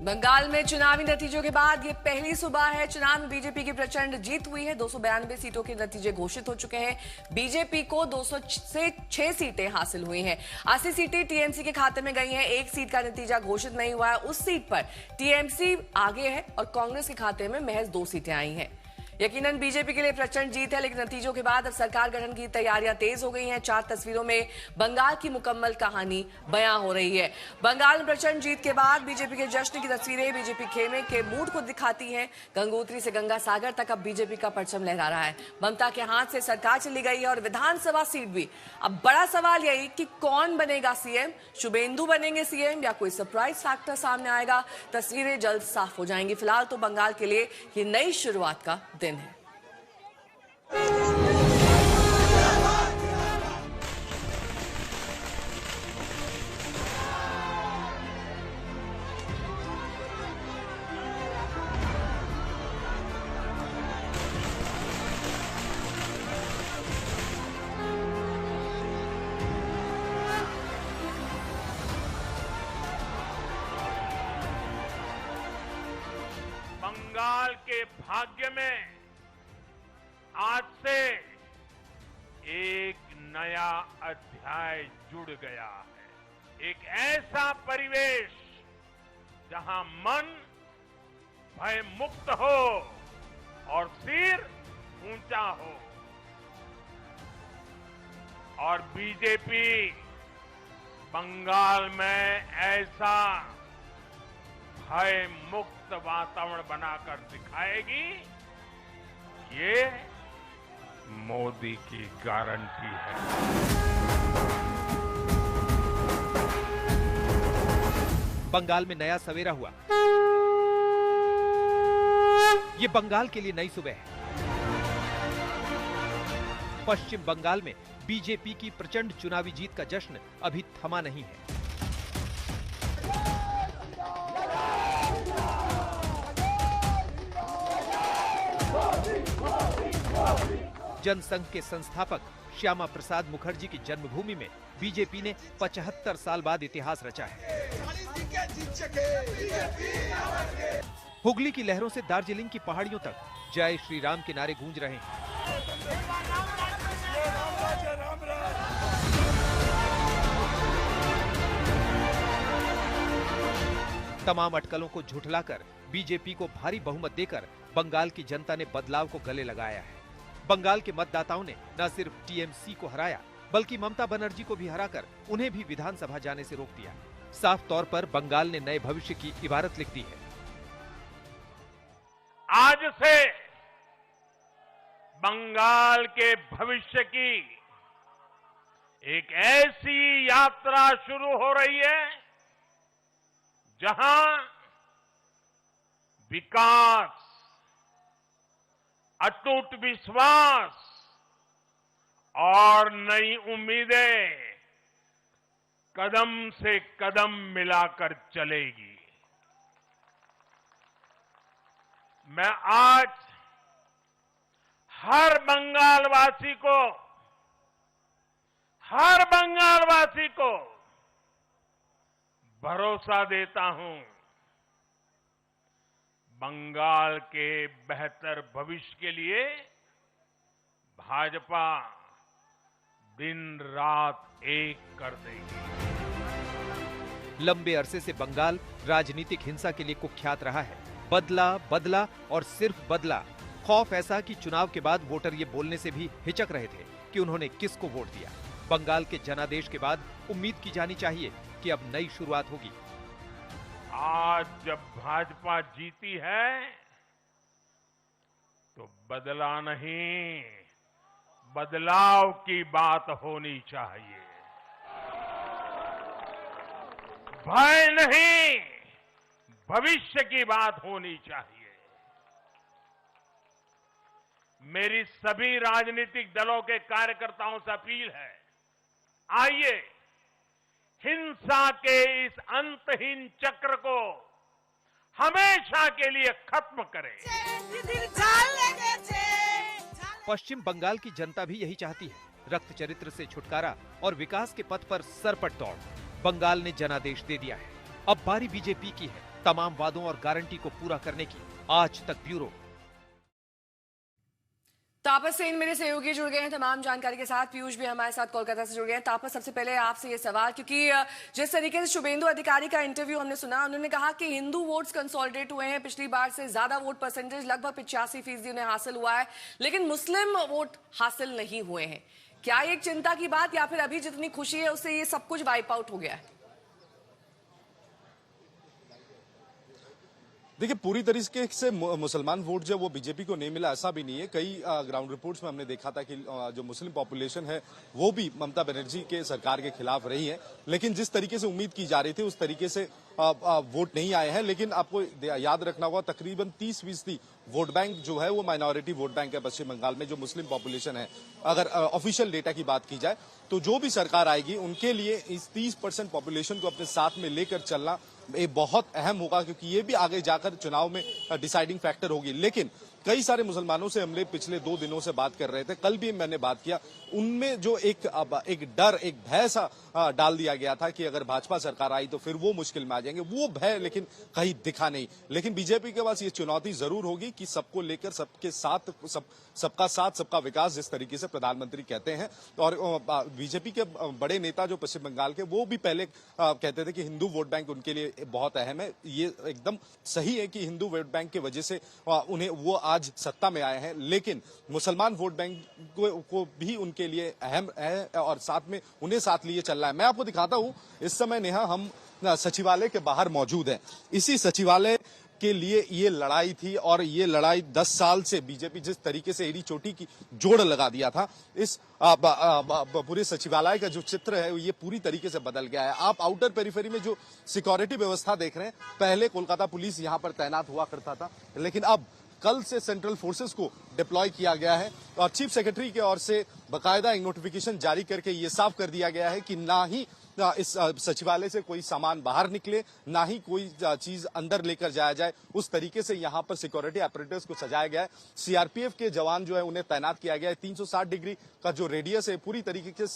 बंगाल में चुनावी नतीजों के बाद ये पहली सुबह है। चुनाव में बीजेपी की प्रचंड जीत हुई है। 292 सीटों के नतीजे घोषित हो चुके हैं। बीजेपी को 206 सीटें हासिल हुई हैं। 80 सीटें टीएमसी के खाते में गई हैं। एक सीट का नतीजा घोषित नहीं हुआ है। उस सीट पर टीएमसी आगे है और कांग्रेस के खाते में महज 2 सीटें आई हैं। यकीनन बीजेपी के लिए प्रचंड जीत है, लेकिन नतीजों के बाद अब सरकार गठन की तैयारियां तेज हो गई हैं। 4 तस्वीरों में बंगाल की मुकम्मल कहानी बयां हो रही है। बंगाल में प्रचंड जीत के बाद बीजेपी के जश्न की तस्वीरें बीजेपी खेमे के मूड को दिखाती हैं। गंगोत्री से गंगा सागर तक अब बीजेपी का परचम लहरा रहा है। ममता के हाथ से सरकार चली गई है और विधानसभा सीट भी। अब बड़ा सवाल यही कि कौन बनेगा सीएम। शुभेंदु बनेंगे सीएम या कोई सरप्राइज फैक्टर सामने आएगा। तस्वीरें जल्द साफ हो जाएंगी। फिलहाल तो बंगाल के लिए ये नई शुरुआत का दिन है। बंगाल के भाग्य में आज से एक नया अध्याय जुड़ गया है। एक ऐसा परिवेश जहां मन भय मुक्त हो और सिर ऊंचा हो और बीजेपी बंगाल में ऐसा भय मुक्त वातावरण बनाकर दिखाएगी। ये मोदी की गारंटी है। बंगाल में नया सवेरा हुआ। ये बंगाल के लिए नई सुबह है। पश्चिम बंगाल में बीजेपी की प्रचंड चुनावी जीत का जश्न अभी थमा नहीं है। जनसंघ के संस्थापक श्यामा प्रसाद मुखर्जी की जन्मभूमि में बीजेपी ने 75 साल बाद इतिहास रचा है। हुगली की लहरों से दार्जिलिंग की पहाड़ियों तक जय श्री राम के नारे गूंज रहे हैं। तमाम अटकलों को झुठलाकर बीजेपी को भारी बहुमत देकर बंगाल की जनता ने बदलाव को गले लगाया है। बंगाल के मतदाताओं ने न सिर्फ टीएमसी को हराया, बल्कि ममता बनर्जी को भी हराकर उन्हें भी विधानसभा जाने से रोक दिया। साफ तौर पर बंगाल ने नए भविष्य की इबारत लिख दी है। आज से बंगाल के भविष्य की एक ऐसी यात्रा शुरू हो रही है जहां विकास, अटूट विश्वास और नई उम्मीदें कदम से कदम मिलाकर चलेगी। मैं आज हर बंगालवासी को भरोसा देता हूं, बंगाल के बेहतर भविष्य के लिए भाजपा दिन रात एक कर देगी। लंबे अरसे से बंगाल राजनीतिक हिंसा के लिए कुख्यात रहा है। बदला बदला और सिर्फ बदला। खौफ ऐसा कि चुनाव के बाद वोटर ये बोलने से भी हिचक रहे थे कि उन्होंने किसको वोट दिया। बंगाल के जनादेश के बाद उम्मीद की जानी चाहिए कि अब नई शुरुआत होगी। आज जब भाजपा जीती है तो बदला नहीं, बदलाव की बात होनी चाहिए। भय नहीं, भविष्य की बात होनी चाहिए। मेरी सभी राजनीतिक दलों के कार्यकर्ताओं से अपील है, आइए हिंसा के इस अंतहीन चक्र को हमेशा के लिए खत्म करें। पश्चिम बंगाल की जनता भी यही चाहती है, रक्त चरित्र से छुटकारा और विकास के पथ पर सरपट दौड़। बंगाल ने जनादेश दे दिया है। अब बारी बीजेपी की है। तमाम वादों और गारंटी को पूरा करने की आज तक ब्यूरो। तापस सेन मेरे सहयोगी जुड़ गए हैं तमाम जानकारी के साथ। पीयूष भी हमारे साथ कोलकाता से जुड़ गए हैं। तापस, सबसे पहले आपसे ये सवाल, क्योंकि जिस तरीके से शुभेंदु अधिकारी का इंटरव्यू हमने सुना, उन्होंने कहा कि हिंदू वोट्स कंसोलिडेट हुए हैं, पिछली बार से ज्यादा वोट परसेंटेज लगभग 85% उन्हें हासिल हुआ है, लेकिन मुस्लिम वोट हासिल नहीं हुए हैं। क्या ये एक चिंता की बात, या फिर अभी जितनी खुशी है उससे ये सब कुछ वाइप आउट हो गया है? देखिए, पूरी तरीके से मुसलमान वोट जो वो बीजेपी को नहीं मिला ऐसा भी नहीं है। कई ग्राउंड रिपोर्ट्स में हमने देखा था कि जो मुस्लिम पॉपुलेशन है वो भी ममता बनर्जी के सरकार के खिलाफ रही है, लेकिन जिस तरीके से उम्मीद की जा रही थी उस तरीके से वोट नहीं आए हैं। लेकिन आपको याद रखना होगा, तकरीबन 30% वोट बैंक जो है वो माइनॉरिटी वोट बैंक है पश्चिम बंगाल में, जो मुस्लिम पॉपुलेशन है। अगर ऑफिशियल डेटा की बात की जाए तो जो भी सरकार आएगी उनके लिए इस 30% पॉपुलेशन को अपने साथ में लेकर चलना ये बहुत अहम होगा, क्योंकि ये भी आगे जाकर चुनाव में डिसाइडिंग फैक्टर होगी। लेकिन कई सारे मुसलमानों से हमने पिछले 2 दिनों से बात कर रहे थे, कल भी मैंने बात किया, उनमें जो एक डर, एक भय सा डाल दिया गया था कि अगर भाजपा सरकार आई तो फिर वो मुश्किल में आ जाएंगे। वो भय लेकिन कहीं दिखा नहीं। लेकिन बीजेपी के पास ये चुनौती जरूर होगी कि सबको लेकर सबके साथ सबका साथ सबका विकास, जिस तरीके से प्रधानमंत्री कहते हैं। और बीजेपी के बड़े नेता जो पश्चिम बंगाल के, वो भी पहले कहते थे कि हिंदू वोट बैंक उनके लिए बहुत अहम है। ये एकदम सही है कि हिंदू वोट बैंक की वजह से उन्हें वो आज सत्ता में आए हैं, लेकिन मुसलमान वोट बैंक को भी उनके लिए अहम है और साथ में उन्हें साथ लिए चल रहा है। मैं आपको दिखाता हूं, इस समय नेहा हम सचिवालय के बाहर मौजूद हैं। इसी सचिवालय के लिए ये लड़ाई थी, और ये लड़ाई 10 साल से बीजेपी जिस तरीके से एड़ी चोटी की जोड़ लगा दिया था, इस पूरे सचिवालय का जो चित्र है ये पूरी तरीके से बदल गया है। आप आउटर पेरिफेरी में जो सिक्योरिटी व्यवस्था देख रहे हैं, पहले कोलकाता पुलिस यहां पर तैनात हुआ करता था, लेकिन अब कल से सेंट्रल फोर्सेस को डिप्लॉय किया गया है। और चीफ सेक्रेटरी की ओर से बाकायदा एक नोटिफिकेशन जारी करके ये साफ कर दिया गया है कि ना ही इस सचिवालय से कोई सामान बाहर निकले, ना ही कोई चीज अंदर लेकर जाया जाए। उस तरीके से यहां पर सिक्योरिटी ऑपरेटर्स को सजाया गया है। सीआरपीएफ के जवान जो है उन्हें तैनात किया गया है। 360 डिग्री का जो रेडियस है पूरी तरीके से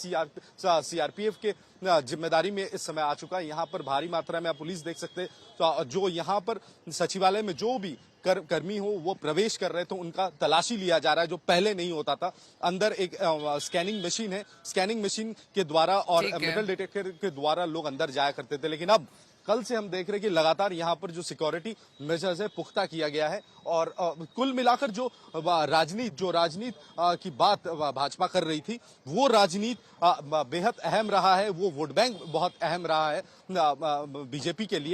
सीआरपीएफ के जिम्मेदारी में इस समय आ चुका है। यहाँ पर भारी मात्रा में आप पुलिस देख सकते हैं। तो जो यहाँ पर सचिवालय में जो भी कर्मी हो वो प्रवेश कर रहे, तो उनका तलाशी लिया जा रहा है, जो पहले नहीं होता था। अंदर एक स्कैनिंग मशीन है, स्कैनिंग मशीन के द्वारा और मेटल डिटेक्टर के द्वारा लोग अंदर जाया करते थे, लेकिन अब कल से हम देख रहे हैं कि लगातार यहाँ पर जो सिक्योरिटी मेजर्स है पुख्ता किया गया है। और कुल मिलाकर जो राजनीति की बात भाजपा कर रही थी, वो राजनीति बेहद अहम रहा है, वो वोट बैंक बहुत अहम रहा है बीजेपी के लिए।